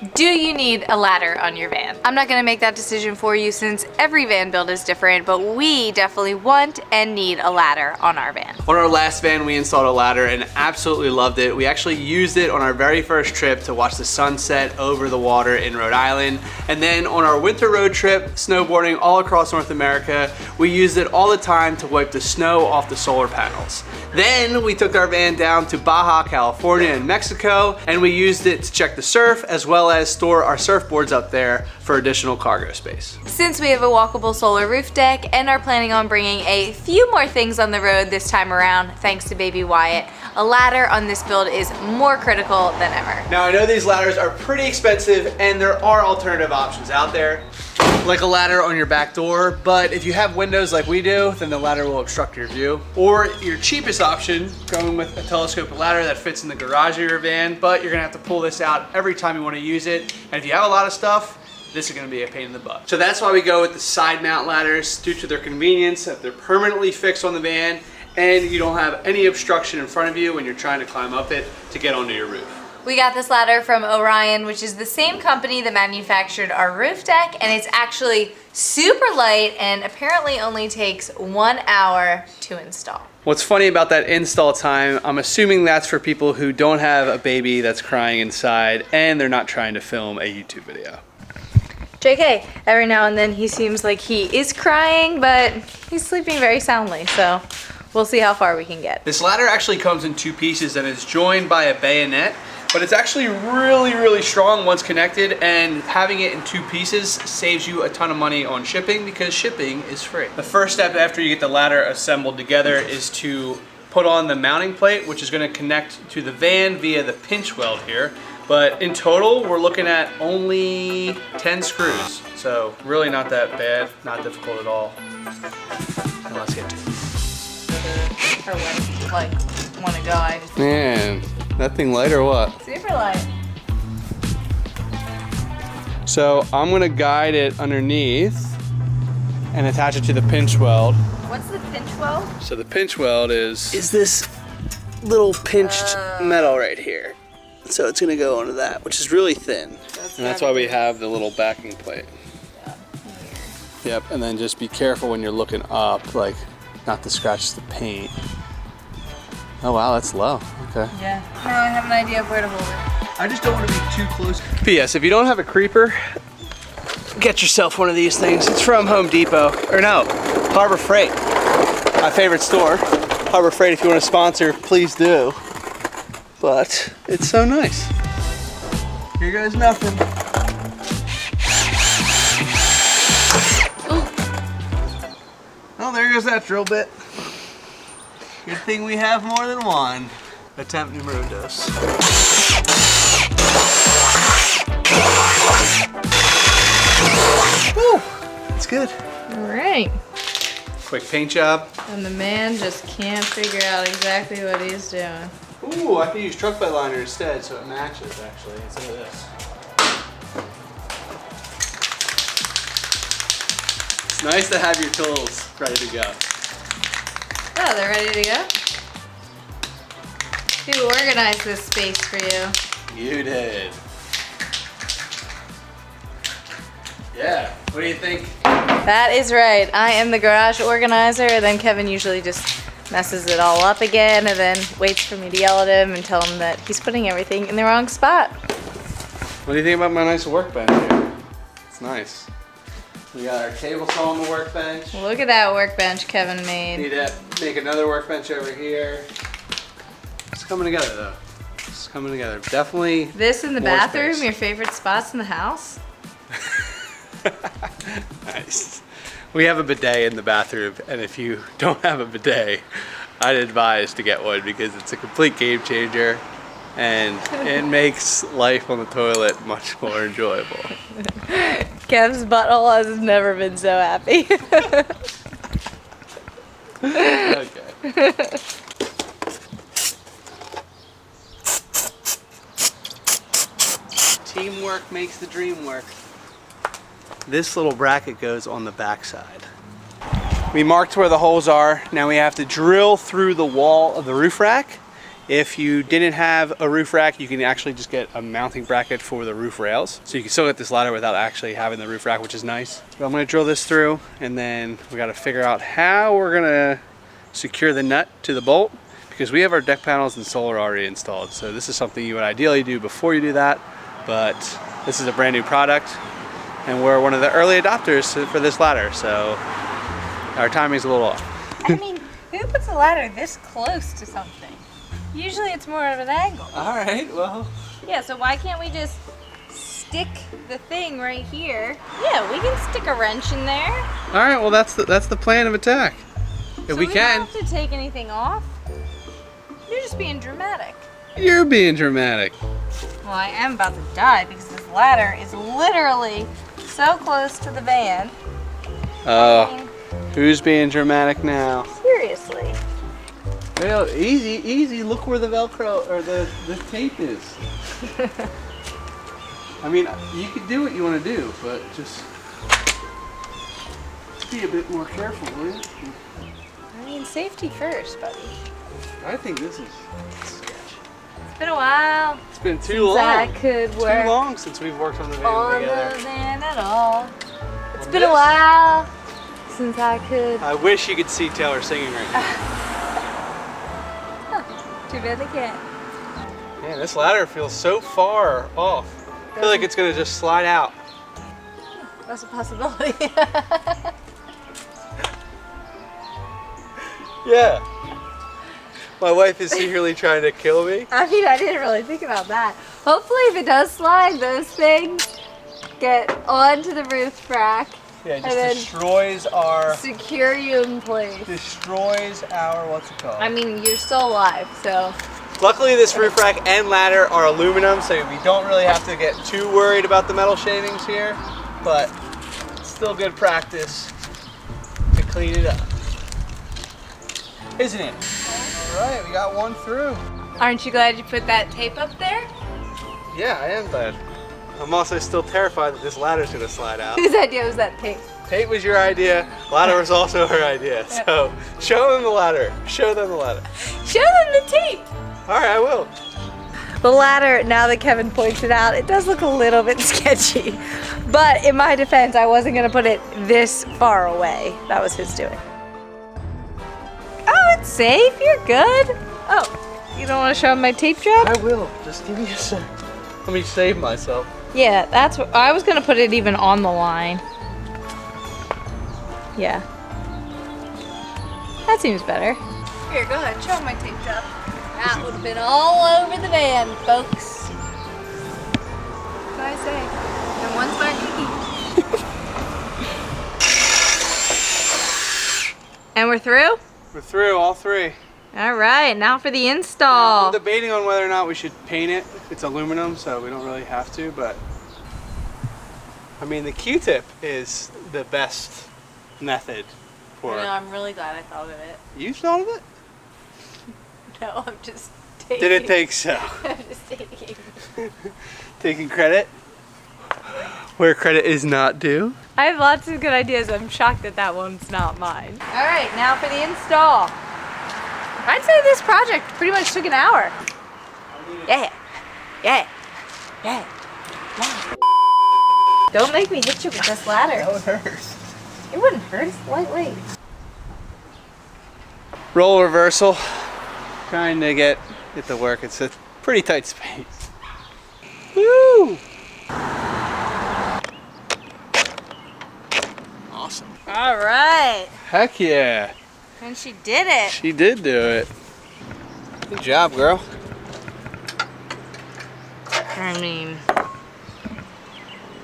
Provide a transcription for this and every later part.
Do you need a ladder on your van? I'm not gonna make that decision for you since every van build is different, but we definitely want and need a ladder on our van. On our last van, we installed a ladder and absolutely loved it. We actually used it on our very first trip to watch the sunset over the water in Rhode Island. And then on our winter road trip, snowboarding all across North America, we used it all the time to wipe the snow off the solar panels. Then we took our van down to Baja, California and Mexico, and we used it to check the surf as well as store our surfboards up there for additional cargo space. Since we have a walkable solar roof deck and are planning on bringing a few more things on the road this time around, thanks to baby Wyatt, a ladder on this build is more critical than ever. Now I know these ladders are pretty expensive and there are alternative options out there, like a ladder on your back door, but if you have windows like we do, then the ladder will obstruct your view. Or your cheapest option, going with a telescopic ladder that fits in the garage of your van, but you're gonna have to pull this out every time you wanna use it. And if you have a lot of stuff, this is gonna be a pain in the butt. So that's why we go with the side mount ladders, due to their convenience, that they're permanently fixed on the van, and you don't have any obstruction in front of you when you're trying to climb up it to get onto your roof. We got this ladder from Orion, which is the same company that manufactured our roof deck, and it's actually super light and apparently only takes 1 hour to install. What's funny about that install time, I'm assuming that's for people who don't have a baby that's crying inside and they're not trying to film a YouTube video. JK, every now and then he seems like he is crying, but he's sleeping very soundly, so we'll see how far we can get. This ladder actually comes in 2 pieces and is joined by a bayonet, but it's actually really strong once connected, and having it in 2 pieces saves you a ton of money on shipping because shipping is free. The first step after you get the ladder assembled together is to put on the mounting plate, which is gonna connect to the van via the pinch weld here. But in total, we're looking at only 10 screws. So really not that bad, not difficult at all. Now let's get to it. Or when, like, wanna go, I just... Man, that thing light or what? Super light. So I'm gonna guide it underneath and attach it to the pinch weld. What's the pinch weld? So the pinch weld is this little pinched metal right here. So it's gonna go onto that, which is really thin. And that's why we have the little backing plate. Yep, and then just be careful when you're looking up, like not to scratch the paint. Oh wow, that's low, okay. Yeah, now I have an idea of where to hold it. I just don't want to be too close. P.S. If you don't have a creeper, get yourself one of these things. It's from Home Depot, or no, Harbor Freight. My favorite store. Harbor Freight, if you want to sponsor, please do. But it's so nice. Here goes nothing. Oh, there goes that drill bit. Good thing we have more than one. Attempt numero dos. Woo! It's good. All right. Quick paint job. And the man just can't figure out exactly what he's doing. Ooh, I can use truck bed liner instead, so it matches actually instead of this. It's nice to have your tools ready to go. Oh, they're ready to go? Who organized this space for you? You did. Yeah, what do you think? That is right. I am the garage organizer, and then Kevin usually just messes it all up again and then waits for me to yell at him and tell him that he's putting everything in the wrong spot. What do you think about my nice workbench here? It's nice. We got our table saw on the workbench. Look at that workbench Kevin made. Need to make another workbench over here. It's coming together though. It's coming together. Definitely. This in the more bathroom, space. your favorite spots in the house? Nice. We have a bidet in the bathroom, and if you don't have a bidet, I'd advise to get one because it's a complete game changer and it makes life on the toilet much more enjoyable. Kev's butthole has never been so happy. Okay. Teamwork makes the dream work. This little bracket goes on the back side. We marked where the holes are. Now we have to drill through the wall of the roof rack If you didn't have a roof rack, you can actually just get a mounting bracket for the roof rails. So you can still get this ladder without actually having the roof rack, which is nice. But I'm gonna drill this through, and then we gotta figure out how we're gonna secure the nut to the bolt, because we have our deck panels and solar already installed. So this is something you would ideally do before you do that, but this is a brand new product, and we're one of the early adopters for this ladder, so our timing's a little off. I mean, who puts a ladder this close to something? Usually it's more of an angle. All right, well. Yeah, so why can't we just stick the thing right here? Yeah, we can stick a wrench in there. All right, well that's the plan of attack. If we can. Don't have to take anything off. You're just being dramatic. You're being dramatic. Well, I am about to die because this ladder is literally so close to the van. Oh, who's being dramatic now? Seriously. Well, easy, easy. Look where the Velcro or the tape is. I mean, you can do what you want to do, but just be a bit more careful, will you? I mean, safety first, buddy. I think this is sketch. It's been a while. It's been too since long. I could work too long since we've worked on the van on together. the van at all. It's been a while since I could. I wish you could see Taylor singing right now. Too bad they can't. Man, this ladder feels so far off. I feel like it's gonna just slide out. That's a possibility. Yeah. My wife is secretly trying to kill me. I mean, I didn't really think about that. Hopefully, if it does slide, those things get onto the roof rack. Yeah, it and then just destroys our... secure you in place. Destroys our... what's it called? I mean, you're still alive, so... Luckily, this roof rack and ladder are aluminum, so we don't really have to get too worried about the metal shavings here. But it's still good practice to clean it up. Isn't it? All right, we got one through. Aren't you glad you put that tape up there? Yeah, I am glad. I'm also still terrified that this ladder's gonna slide out. Whose idea was that tape? Tape was your idea, ladder was also her idea. So show them the ladder, show them the ladder. Show them the tape! All right, I will. The ladder, now that Kevin points it out, it does look a little bit sketchy. But in my defense, I wasn't gonna put it this far away. That was his doing. Oh, it's safe, you're good. Oh, you don't wanna show him my tape job? I will, just give me a sec. Let me save myself. Yeah, that's what, I was gonna put it even on the line. Yeah. That seems better. Here, go ahead, show him my tape job. That would have been all over the van, folks. What can I say? And one's my cookie. And we're through? We're through, all three. All right, now for the install. I'm debating on whether or not we should paint it. It's aluminum, so we don't really have to, but I mean, the Q-tip is the best method for... No, I'm really glad I thought of it. You thought of it? No, I'm just taking... Did it take so? I'm just taking... Taking credit where credit is not due. I have lots of good ideas. I'm shocked that that one's not mine. All right, now for the install. I'd say this project pretty much took an hour. Yeah, yeah, yeah, yeah. Don't make me hit you with this ladder. That would hurt. It wouldn't hurt, it's lightweight. Roll reversal. Trying to get it to work. It's a pretty tight space. Woo! Awesome. All right. Heck yeah. And she did it. She did do it. Good job, girl. I mean,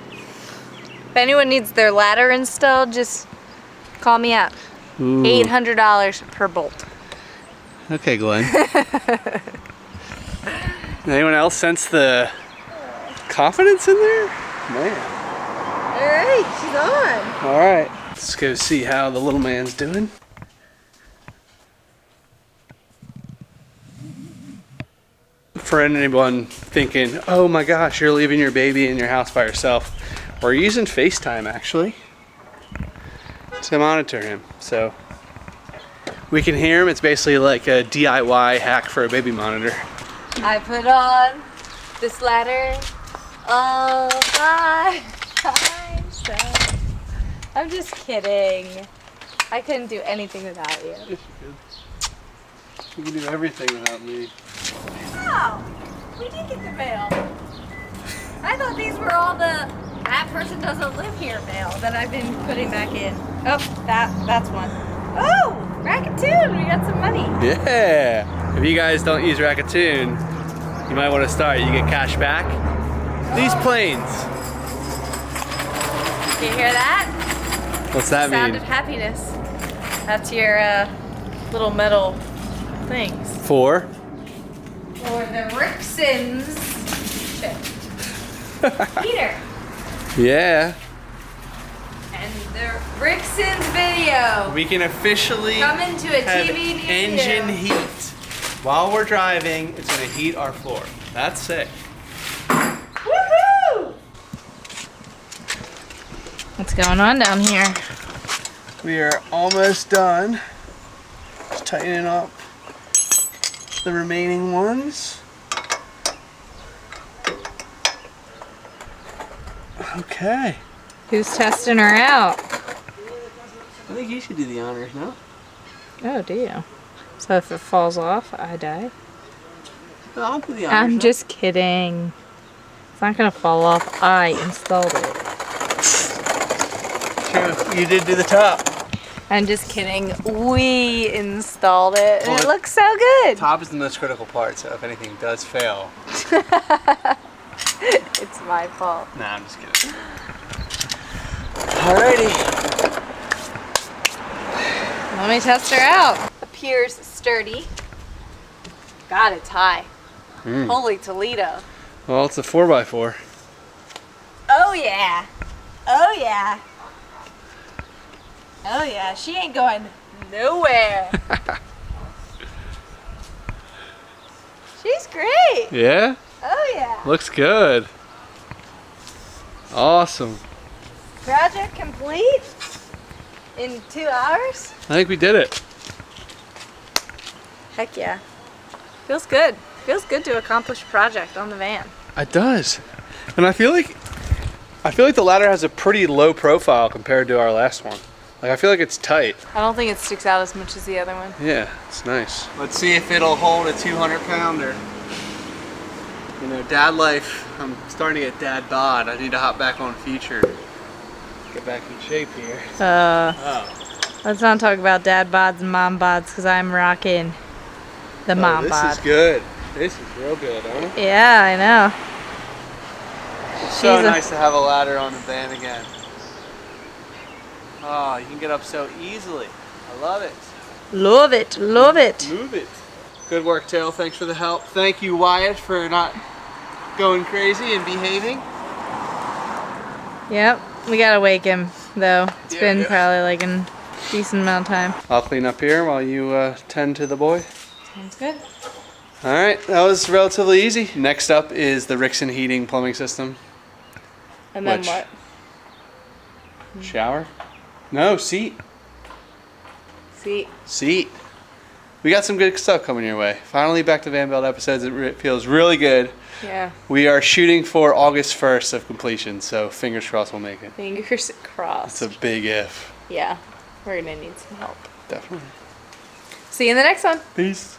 if anyone needs their ladder installed, just call me up. Ooh. $800 per bolt. Okay, Glenn. Anyone else sense the confidence in there? Man. All right, she's on. All right. Let's go see how the little man's doing. For anyone thinking, oh my gosh, you're leaving your baby in your house by yourself, we're using FaceTime actually to monitor him. So We can hear them. It's basically like a DIY hack for a baby monitor. I put on this ladder all by myself. I'm just kidding. I couldn't do anything without you. Yes, you could. You can do everything without me. Wow, we did get the mail. I thought these were all the that person doesn't live here mail that I've been putting back in. Oh, that's one. Oh, Raccoon, we got some money. Yeah. If you guys don't use Raccoon, you might want to start. You get cash back. These planes. Do you hear that? What's that Sound mean? of happiness. That's your little metal things. For? For the Rixons chip. Peter. Yeah. And the Rixons video. We can officially Coming to a have TV near engine you. heat. While we're driving, it's going to heat our floor. That's sick. Woohoo! What's going on down here? We are almost done. Just tightening up the remaining ones. Okay. Who's testing her out? I think you should do the honors, no? Oh, do you? So if it falls off, I die? No, I'll do the honors. I'm just kidding. It's not gonna fall off. I installed it. True, you did do the top. I'm just kidding. We installed it, and Well, it looks so good. Top is the most critical part, so if anything does fail. It's my fault. Nah, I'm just kidding. Alrighty. Let me test her out. Appears sturdy. God, it's high. Holy Toledo. Well, it's a 4x4. Oh yeah. Oh yeah. Oh yeah. She ain't going nowhere. She's great. Yeah? Oh yeah. Looks good. Awesome. Project complete in 2 hours? I think we did it. Heck yeah. Feels good. Feels good to accomplish a project on the van. It does. And I feel like the ladder has a pretty low profile compared to our last one. Like I feel like it's tight. I don't think it sticks out as much as the other one. Yeah, it's nice. Let's see if it'll hold a 200-pounder. You know, dad life, I'm starting to get dad bod. I need to hop back on feature. Get back in shape here. Let's not talk about dad bods and mom bods because I'm rocking the mom bod. This is good. This is real good, huh? Yeah, I know. It's so nice to have a ladder on the van again. Oh, you can get up so easily. I love it. Love it, love it. Move it. Good work, Tail. Thanks for the help. Thank you, Wyatt, for not going crazy and behaving. Yep, we gotta wake him though. It's been probably like a decent amount of time. I'll clean up here while you tend to the boy. Sounds good. All right, that was relatively easy. Next up is the Rixon heating plumbing system. And then Which- what? Shower? No, seat. See, Seat. We got some good stuff coming your way. Finally back to Van Belt episodes. It feels really good. yeah, We are shooting for August 1st of completion, so fingers crossed we'll make it. fingers crossed. It's a big if. Yeah, we're gonna need some help. Definitely. See you in the next one. Peace.